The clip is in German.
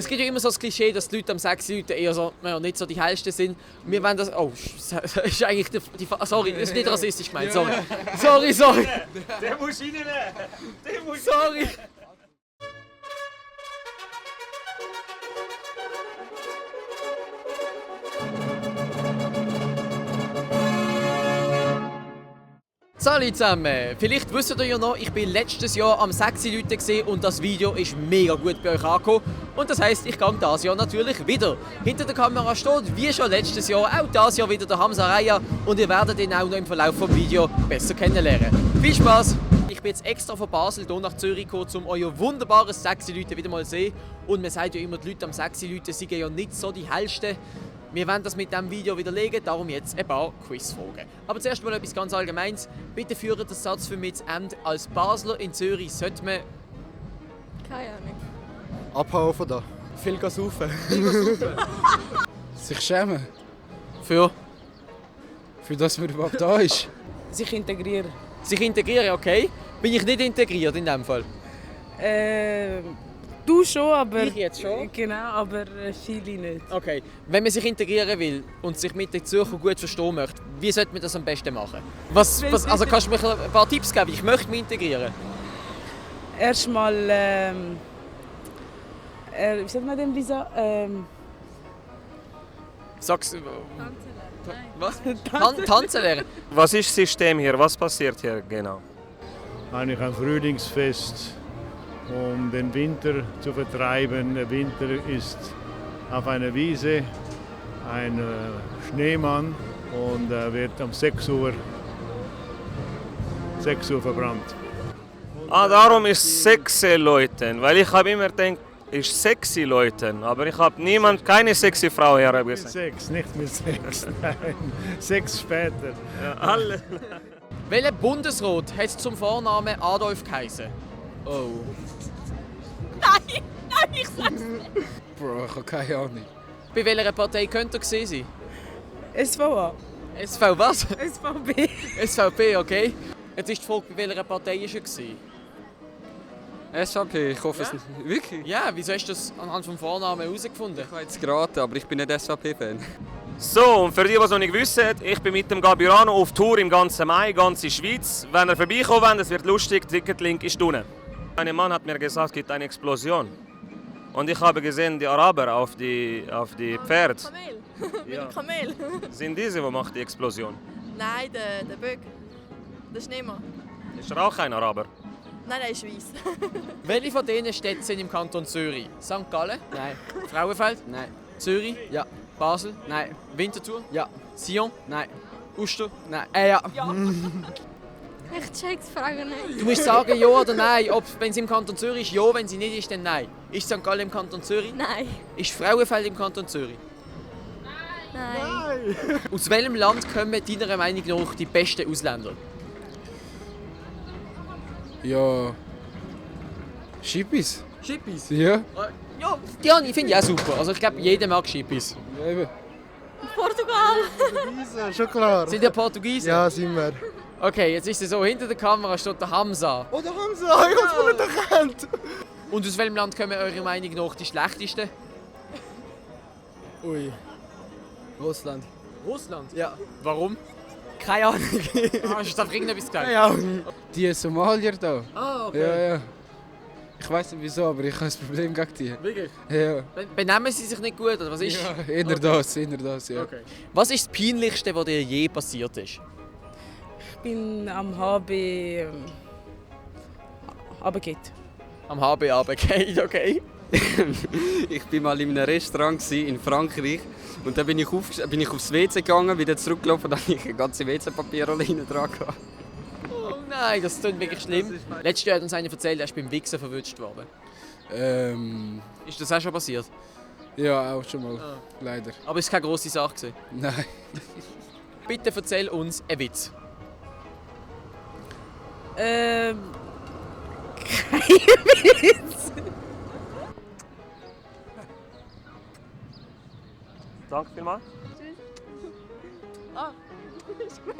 Es gibt ja immer so das Klischee, dass die Leute am 6 Leute eher so, nicht so die hellsten sind. Wir wollen das... Oh, das ist eigentlich sorry, das ist nicht rassistisch gemeint, sorry. Sorry. Der muss rein! Sorry. Salut zusammen! Vielleicht wisst ihr ja noch, ich bin letztes Jahr am 6 Leute und das Video ist mega gut bei euch angekommen. Und das heisst, ich gehe dieses Jahr natürlich wieder. Hinter der Kamera steht, wie schon letztes Jahr, auch dieses Jahr wieder der Hamza Raya und ihr werdet ihn auch noch im Verlauf des Videos besser kennenlernen. Viel Spaß! Ich bin jetzt extra von Basel hier nach Zürich gekommen, um euer wunderbares 6 Leute wieder mal zu sehen. Und man sagt ja immer, die Leute am 6 Leute sind ja nicht so die hellsten. Wir wollen das mit diesem Video widerlegen, darum jetzt ein paar Quizfragen. Aber zuerst mal etwas ganz Allgemeines. Bitte führt den Satz für mich zu Ende. Als Basler in Zürich sollte man... Keine Ahnung. Abhauen von da. Viel saufen. Sich schämen. Für? Für das man überhaupt da ist. Sich integrieren. Sich integrieren, okay. Bin ich nicht integriert in diesem Fall? Du schon, aber... Ich jetzt schon? Genau, aber viele nicht. Okay. Wenn man sich integrieren will und sich mit den Zürcher gut verstehen möchte, wie sollte man das am besten machen? Also kannst du mir ein paar Tipps geben? Ich möchte mich integrieren. Erstmal, wie sagt man denn Lisa? Sag's... Was? Tanzen lernen? Was ist das System hier? Was passiert hier genau? Eigentlich ein Frühlingsfest, um den Winter zu vertreiben. Der Winter ist auf einer Wiese ein Schneemann und wird um 6 Uhr verbrannt. Darum ist sexy Leuten, weil ich habe immer gedacht, ist sexy Leuten, aber ich habe keine sexy Frau hier Mit gesehen. 6, nicht mit 6, nein, 6 später. Ja, alle. Welcher Bundesrat hat zum Vornamen Adolf geheißen? Oh. Nein, ich sag's nicht. Bro, ich habe keine Ahnung. Bei welcher Partei könnte er gewesen sein? SVA. SV was? SVB. SVP, okay. Jetzt ist die Frage, bei welcher Partei war er? SVP, ich hoffe es nicht. Wirklich? Ja, wieso hast du das anhand vom Vornamen herausgefunden? Ich habe jetzt geraten, aber ich bin nicht SVP-Fan. So, und für die, die es noch nicht wissen, ich bin mit dem Gabirano auf Tour im ganzen Mai, ganze Schweiz. Wenn ihr vorbeikommen wollt, es wird lustig, Ticketlink ist unten. Ein Mann hat mir gesagt, es gibt eine Explosion. Und ich habe gesehen, die Araber auf die Pferde. Kamel. Ja. Mit Kamel. Sind diese, die macht die Explosion? Nein, der Böck. Der Schneemann. Ist er auch kein Araber? Nein, der ist weiss. Welche von diesen Städten sind im Kanton Zürich? St. Gallen? Nein. Frauenfeld? Nein. Zürich? Ja. Basel? Nein. Winterthur? Ja. Sion? Nein. Uster? Nein. Ja. Ich check's Fragen nicht. Du musst sagen ja oder nein. Wenn sie im Kanton Zürich ist, ja. Wenn sie nicht ist, dann nein. Ist St. Gallen im Kanton Zürich? Nein. Ist Frauenfeld im Kanton Zürich? Nein. Aus welchem Land kommen deiner Meinung nach die besten Ausländer? Ja. Schippis. Schippis? Ja. Ja, ich finde ich auch super. Also ich glaube, jeder mag Schippis. Ja, eben. Portugal. Schon klar. Sind ihr Portugiesen? Ja, sind wir. Okay, jetzt ist es so, hinter der Kamera steht der Hamza. Oh, da haben sie. Ich hab's nicht erkannt. Und aus welchem Land kommen eurer Meinung nach die schlechtesten? Ui. Russland. Russland? Ja. Warum? Keine Ahnung. Hast du einfach irgendetwas gesagt? Keine Ahnung. Die Somalier da. Ah, okay. Ja. Ich weiß nicht wieso, aber ich habe ein Problem gegen die. Wirklich? Ja. Benehmen sie sich nicht gut, oder was ist? Ja, eher das, ja. Okay. Was ist das Peinlichste, was dir je passiert ist? Ich bin am HB runtergegangen. Am HB runtergefallen, okay. Ich war mal in einem Restaurant in Frankreich und dann bin ich aufs WC gegangen, wieder zurückgelaufen und dann hatte ich eine ganze WC-Papierrolle hinten dran gehabt. Oh nein, das klingt wirklich schlimm. Letztes Jahr hat uns einer erzählt, er ist beim Wichsen verwünscht worden. Ist das auch schon passiert? Ja, auch schon mal. Leider. Aber es war keine grosse Sache gewesen. Nein. Bitte erzähl uns einen Witz. Kein Witz. Danke vielmals. Ah, ist gut.